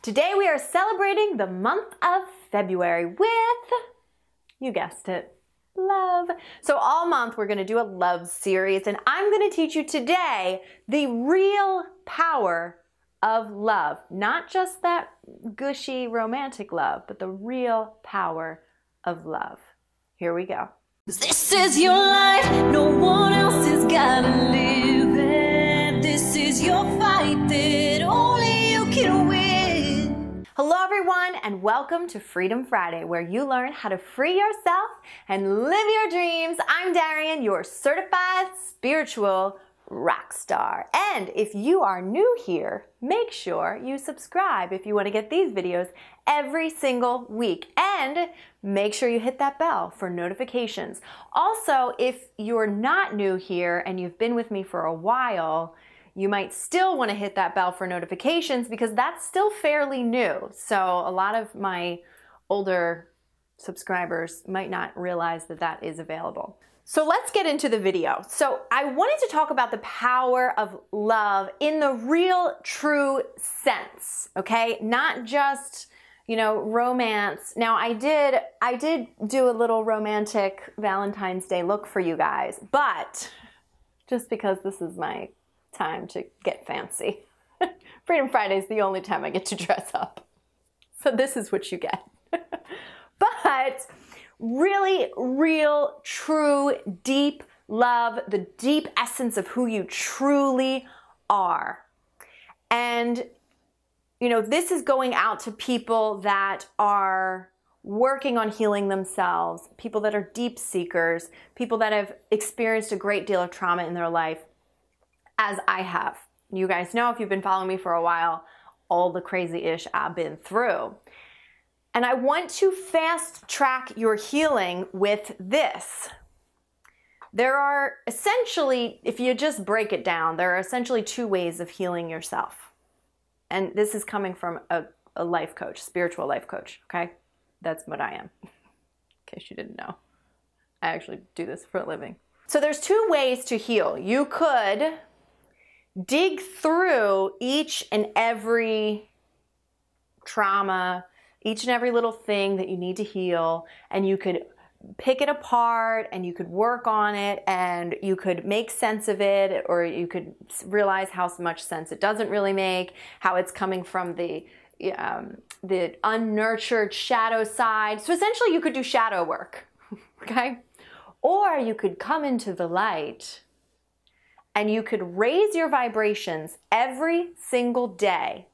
Today we are celebrating the month of February with, you guessed it, love. So all month we're going to do a love series, and I'm going to teach you today the real power of love. Not just that gushy romantic love, but the real power of love. Here we go. This is your life, no one else has gotta live it. This is your fight that only you can win. Hello everyone, and welcome to Freedom Friday, where you learn how to free yourself and live your dreams. I'm Darienne, your certified spiritual rock star. And if you are new here, make sure you subscribe if you want to get these videos every single week. And make sure you hit that bell for notifications. Also, if you're not new here and you've been with me for a while, you might still want to hit that bell for notifications because that's still fairly new. So a lot of my older subscribers might not realize that that is available. So let's get into the video. So I wanted to talk about the power of love in the real, true sense, okay? Not just, romance. Now I did do a little romantic Valentine's Day look for you guys, but just because this is my time to get fancy. Freedom Friday is the only time I get to dress up. So this is what you get. But really, real, true, deep love, the deep essence of who you truly are. And, this is going out to people that are working on healing themselves, people that are deep seekers, people that have experienced a great deal of trauma in their life, as I have. You guys know, if you've been following me for a while, all the crazy ish I've been through. And I want to fast track your healing with this. There are essentially, if you just break it down, there are essentially two ways of healing yourself. And this is coming from a life coach, spiritual life coach, okay? That's what I am, in case you didn't know. I actually do this for a living. So there's two ways to heal. You could dig through each and every trauma, each and every little thing that you need to heal, and you could pick it apart and you could work on it and you could make sense of it, or you could realize how much sense it doesn't really make, how it's coming from the unnurtured shadow side. So essentially you could do shadow work, okay? Or you could come into the light and you could raise your vibrations every single day.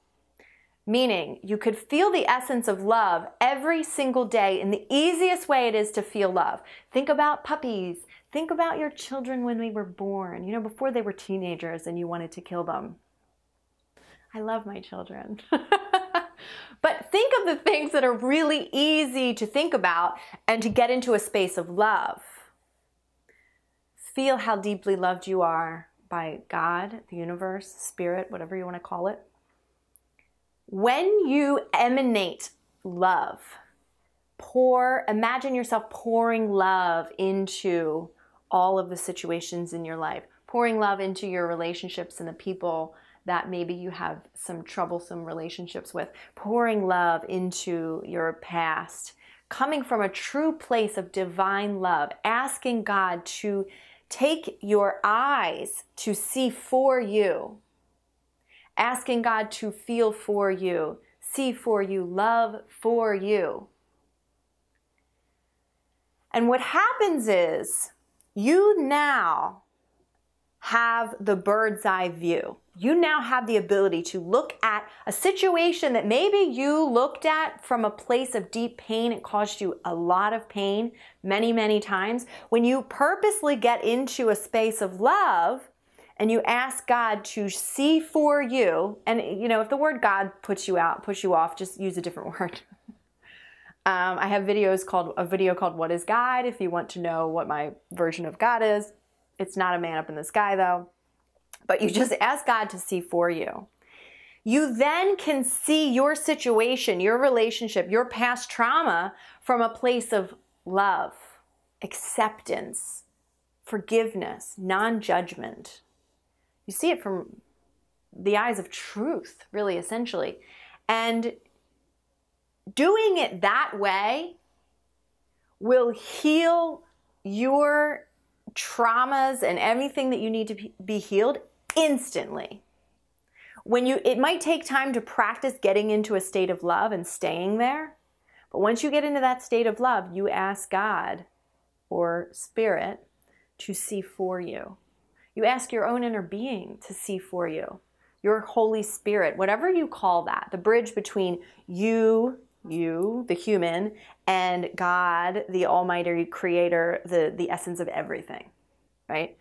Meaning, you could feel the essence of love every single day in the easiest way it is to feel love. Think about puppies. Think about your children when they were born, before they were teenagers and you wanted to kill them. I love my children. But think of the things that are really easy to think about and to get into a space of love. Feel how deeply loved you are by God, the universe, spirit, whatever you want to call it. When you emanate love, imagine yourself pouring love into all of the situations in your life, pouring love into your relationships and the people that maybe you have some troublesome relationships with, pouring love into your past, coming from a true place of divine love, asking God to take your eyes to see for you. Asking God to feel for you, see for you, love for you. And what happens is you now have the bird's eye view. You now have the ability to look at a situation that maybe you looked at from a place of deep pain. It caused you a lot of pain many, many times. When you purposely get into a space of love, and you ask God to see for you, and if the word God puts you off, just use a different word. I have a video called What is God? If you want to know what my version of God is. It's not a man up in the sky though. But you just ask God to see for you. You then can see your situation, your relationship, your past trauma from a place of love, acceptance, forgiveness, non-judgment. You see it from the eyes of truth, really, essentially. And doing it that way will heal your traumas and everything that you need to be healed instantly. It might take time to practice getting into a state of love and staying there. But once you get into that state of love, you ask God or Spirit to see for you. You ask your own inner being to see for you. Your Holy Spirit, whatever you call that, the bridge between you, the human, and God, the Almighty Creator, the essence of everything, right?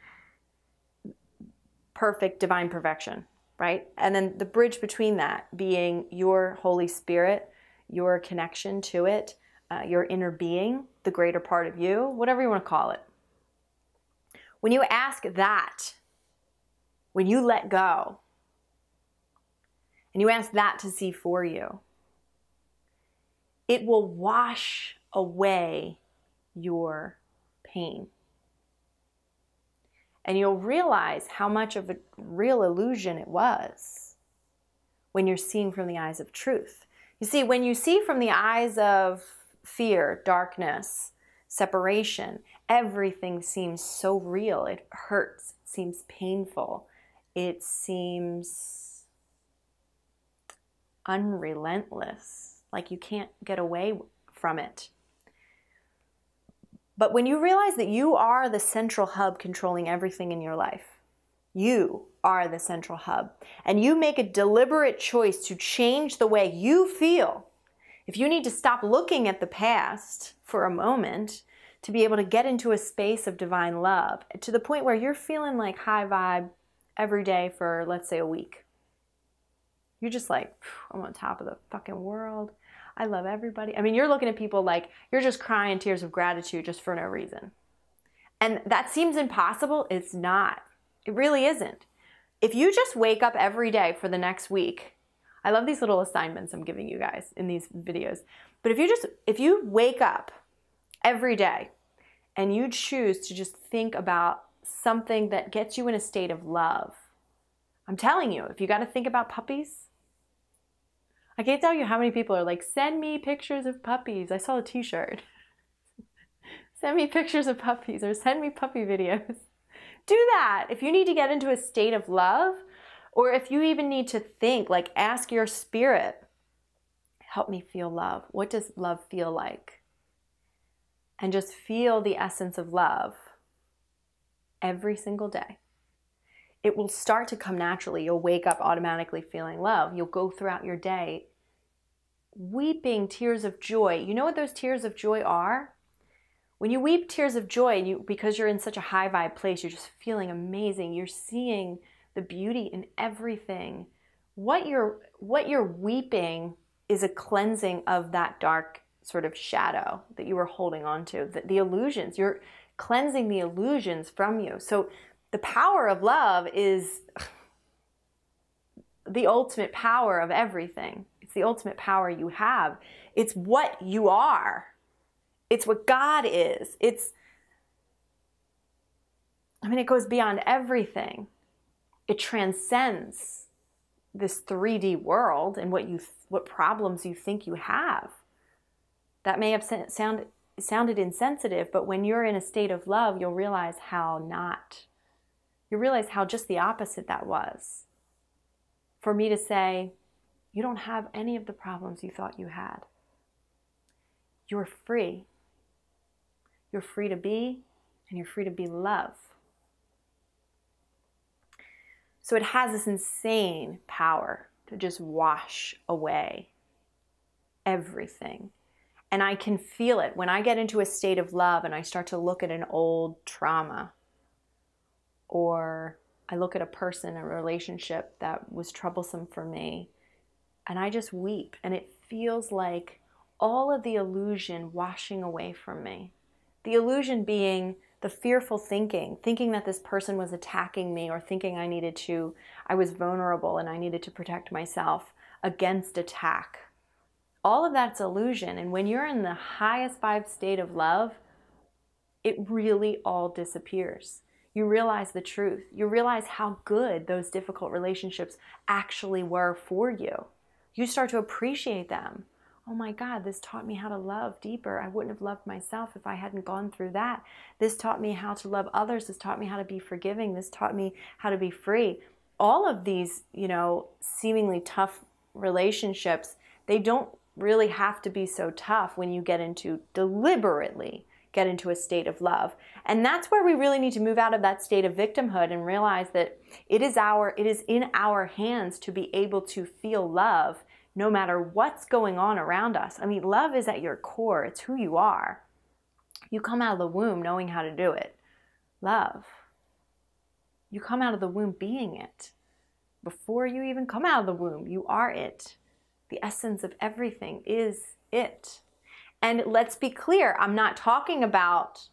Perfect divine perfection, right? And then the bridge between that being your Holy Spirit, your connection to it, your inner being, the greater part of you, whatever you want to call it. When you ask that, when you let go, and you ask that to see for you, it will wash away your pain. And you'll realize how much of a real illusion it was when you're seeing from the eyes of truth. You see, when you see from the eyes of fear, darkness, separation, everything seems so real. It hurts, it seems painful, it seems unrelentless, like you can't get away from it. But when you realize that you are the central hub controlling everything in your life, you are the central hub, and you make a deliberate choice to change the way you feel. If you need to stop looking at the past for a moment to be able to get into a space of divine love, to the point where you're feeling like high vibe every day for, let's say, a week. You're just like, I'm on top of the fucking world. I love everybody. I mean, you're looking at people like you're just crying tears of gratitude just for no reason. And that seems impossible. It's not. It really isn't. If you just wake up every day for the next week, I love these little assignments I'm giving you guys in these videos. But if you wake up every day and you choose to just think about something that gets you in a state of love, I'm telling you, if you got to think about puppies, I can't tell you how many people are like, send me pictures of puppies. I saw a t-shirt. Send me pictures of puppies or send me puppy videos. Do that. If you need to get into a state of love, or if you even need to think, like ask your spirit, help me feel love. What does love feel like? And just feel the essence of love every single day. It will start to come naturally. You'll wake up automatically feeling love. You'll go throughout your day weeping tears of joy. You know what those tears of joy are? When you weep tears of joy, because you're in such a high vibe place, you're just feeling amazing. You're seeing the beauty in everything. What you're weeping is a cleansing of that dark sort of shadow that you were holding on to, the illusions. You're cleansing the illusions from you. So the power of love is the ultimate power of everything. It's the ultimate power you have. It's what you are. It's what God is. It goes beyond everything. It transcends this 3D world and what problems you think you have. That may have sounded insensitive, but when you're in a state of love, you'll realize how not. You realize how just the opposite that was. For me to say, you don't have any of the problems you thought you had. You're free. You're free to be, and you're free to be love. So it has this insane power to just wash away everything. And I can feel it when I get into a state of love and I start to look at an old trauma, or I look at a person, a relationship that was troublesome for me, and I just weep, and it feels like all of the illusion washing away from me. The illusion being the fearful thinking that this person was attacking me, or thinking I was vulnerable and I needed to protect myself against attack. All of that's illusion, and when you're in the highest vibe state of love, it really all disappears. You realize the truth. You realize how good those difficult relationships actually were for you. You start to appreciate them. Oh my God, this taught me how to love deeper. I wouldn't have loved myself if I hadn't gone through that. This taught me how to love others. This taught me how to be forgiving. This taught me how to be free. All of these, seemingly tough relationships, they don't really have to be so tough when you deliberately get into a state of love. And that's where we really need to move out of that state of victimhood and realize that it is in our hands to be able to feel love no matter what's going on around us. I mean, love is at your core. It's who you are. You come out of the womb knowing how to do it. Love. You come out of the womb being it. Before you even come out of the womb, you are it. The essence of everything is it. And let's be clear, I'm not talking about,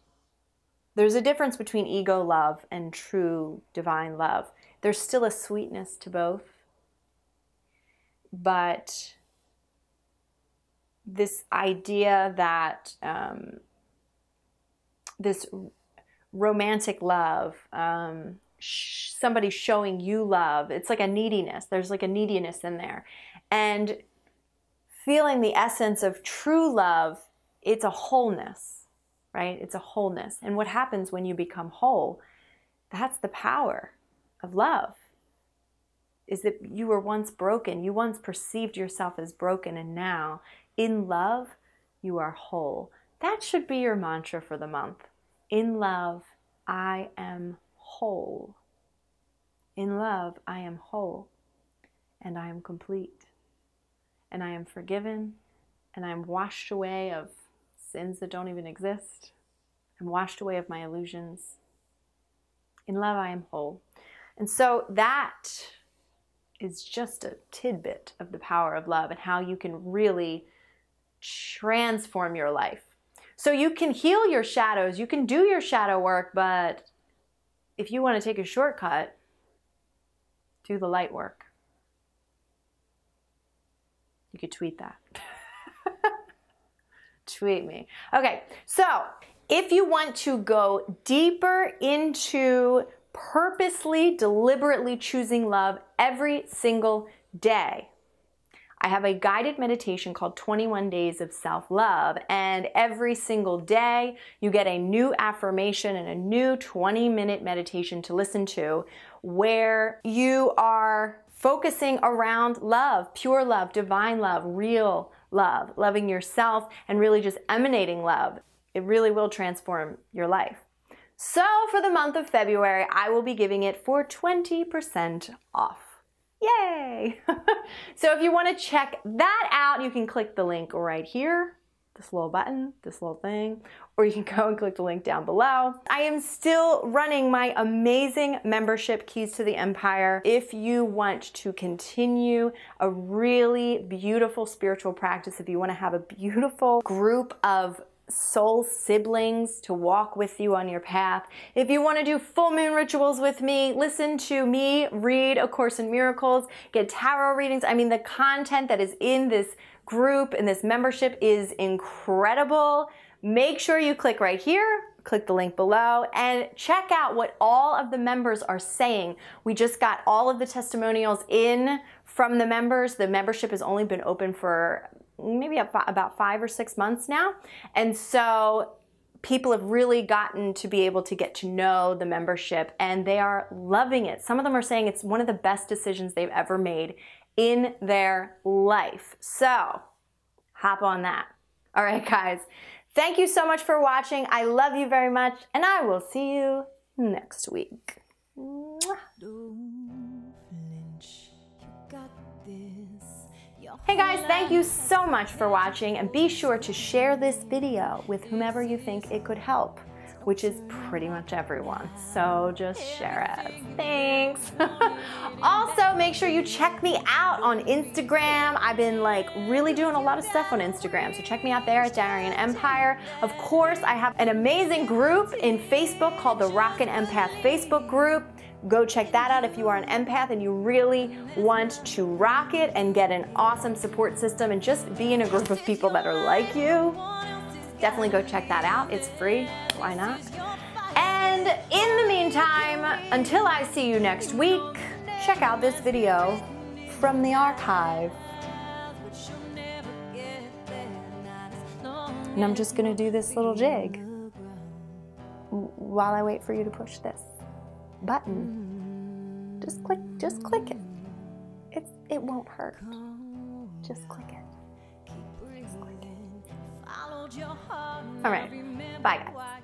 there's a difference between ego love and true divine love. There's still a sweetness to both. But this idea that this romantic love, somebody showing you love, it's like a neediness. There's like a neediness in there. And feeling the essence of true love, it's a wholeness, right? It's a wholeness. And what happens when you become whole, that's the power of love. Is that you were once broken. You once perceived yourself as broken, and now, in love, you are whole. That should be your mantra for the month. In love, I am whole. In love, I am whole, and I am complete, and I am forgiven, and I am washed away of sins that don't even exist. I'm washed away of my illusions. In love, I am whole. And so that is just a tidbit of the power of love and how you can really transform your life. So you can heal your shadows, you can do your shadow work, but if you want to take a shortcut, do the light work. You could tweet that. Tweet me. Okay, so if you want to go deeper into purposely, deliberately choosing love every single day, I have a guided meditation called 21 Days of Self-Love, and every single day you get a new affirmation and a new 20-minute meditation to listen to where you are focusing around love, pure love, divine love, real love, loving yourself, and really just emanating love. It really will transform your life. So for the month of February, I will be giving it for 20% off. Yay! So if you want to check that out, you can click the link right here, this little button, this little thing, or you can go and click the link down below. I am still running my amazing membership, Keys to the Empire. If you want to continue a really beautiful spiritual practice, if you want to have a beautiful group of soul siblings to walk with you on your path, if you want to do full moon rituals with me, listen to me read A Course in Miracles, get tarot readings. I mean, the content that is in this group and this membership is incredible. Make sure you click right here, click the link below, and check out what all of the members are saying. We just got all of the testimonials in from the members. The membership has only been open for maybe about 5 or 6 months now. And so people have really gotten to be able to get to know the membership, and they are loving it. Some of them are saying it's one of the best decisions they've ever made in their life. So hop on that. All right, guys. Thank you so much for watching. I love you very much, and I will see you next week. Mwah. Hey guys, thank you so much for watching, and be sure to share this video with whomever you think it could help, which is pretty much everyone. So just share it. Thanks. Also, make sure you check me out on Instagram. I've been really doing a lot of stuff on Instagram, so check me out there at Darienne Empire. Of course, I have an amazing group in Facebook called the Rockin' Empath Facebook group. Go check that out if you are an empath and you really want to rock it and get an awesome support system and just be in a group of people that are like you. Definitely go check that out. It's free. Why not? And in the meantime, until I see you next week, check out this video from the archive. And I'm just gonna do this little jig while I wait for you to push this button. Just click it. It won't hurt. Just click it. Just click it. All right, bye guys.